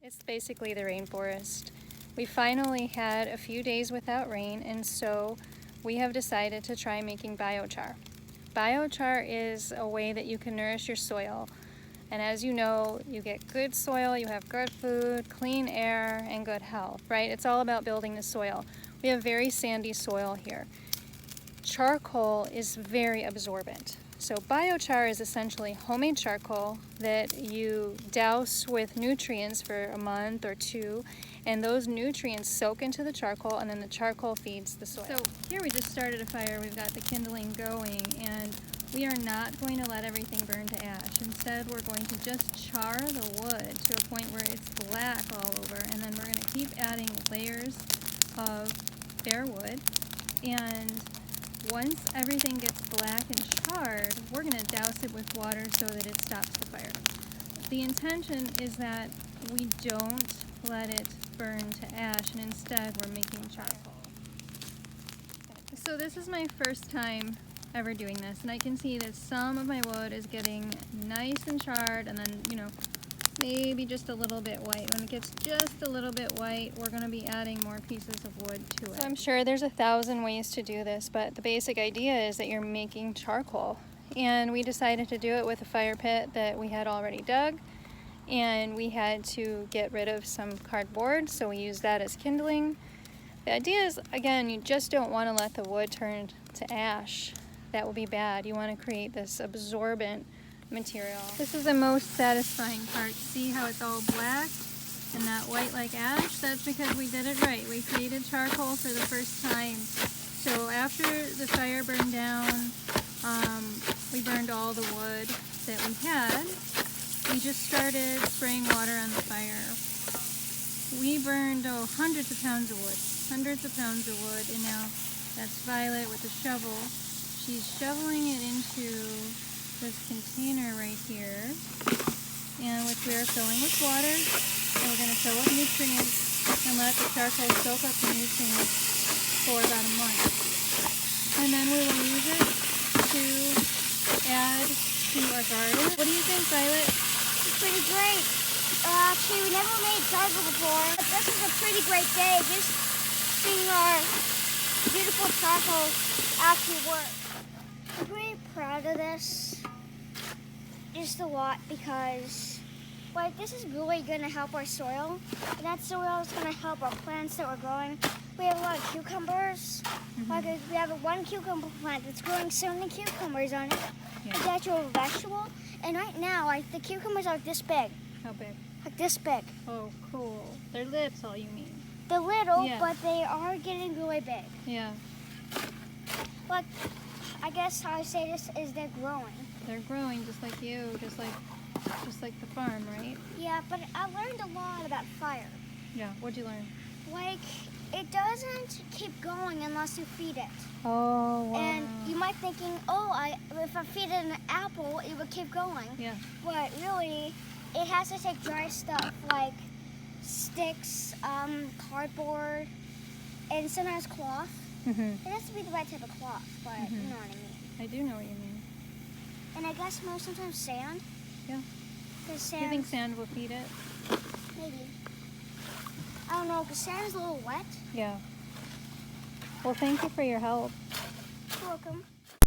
It's basically the rainforest. We finally had a few days without rain, and so we have decided to try making biochar. Biochar is a way that you can nourish your soil. And as you know, you get good soil, you have good food, clean air, and good health, right? It's all about building the soil. We have very sandy soil here. Charcoal is very absorbent. So biochar is essentially homemade charcoal that you douse with nutrients for a month or two, and those nutrients soak into the charcoal, and then the charcoal feeds the soil. So here we just started a fire. We've got the kindling going, and we are not going to let everything burn to ash. Instead, we're going to just char the wood to a point where it's black all over, and then we're going to keep adding layers of bare wood. And once everything gets black and charred, we're going to douse it with water so that it stops the fire. The intention is that we don't let it burn to ash, and instead we're making charcoal. So this is my first time ever doing this, and I can see that some of my wood is getting nice and charred, and then, maybe just a little bit white. When it gets just a little bit white, we're going to be adding more pieces of wood to it. So I'm sure there's 1,000 ways to do this, but the basic idea is that you're making charcoal. And we decided to do it with a fire pit that we had already dug, and we had to get rid of some cardboard, so we used that as kindling. The idea is, again, you just don't want to let the wood turn to ash. That will be bad. You want to create this absorbent material. This is the most satisfying part. See how it's all black and not white like ash? That's because we did it right. We created charcoal for the first time. So after the fire burned down, we burned all the wood that we had. We just started spraying water on the fire. We burned hundreds of pounds of wood. Hundreds of pounds of wood, and now that's Violet with a shovel. She's shoveling it into this container right here, and which we are filling with water, and we're going to fill with nutrients and let the charcoal soak up the nutrients for about a month. And then we will use it to add to our garden. What do you think, Violet? It's pretty great. Actually, we never made charcoal before, but this is a pretty great day, just seeing our beautiful charcoal actually work. I'm pretty proud of this. Just a lot, because this is really going to help our soil, and that soil is going to help our plants that we're growing. We have a lot of cucumbers. We have one cucumber plant that's growing so many cucumbers on it. Yeah. It's actually a vegetable, and right now the cucumbers are like this big. How big? Like this big. Oh, cool. They're lips, all you mean? They're little, yeah. But they are getting really big. Yeah. But I guess how I say this is they're growing. They're growing just like you, just like the farm, right? Yeah, but I learned a lot about fire. Yeah, what'd you learn? It doesn't keep going unless you feed it. Oh, wow. And you might thinking, if I feed it an apple, it would keep going. Yeah. But really, it has to take dry stuff like sticks, cardboard, and sometimes cloth. It has to be the right type of cloth, but you know what I mean. I do know what you mean. And I guess sometimes sand. Yeah. Sand, you think sand will feed it? Maybe. I don't know, because sand is a little wet. Yeah. Well, thank you for your help. You're welcome.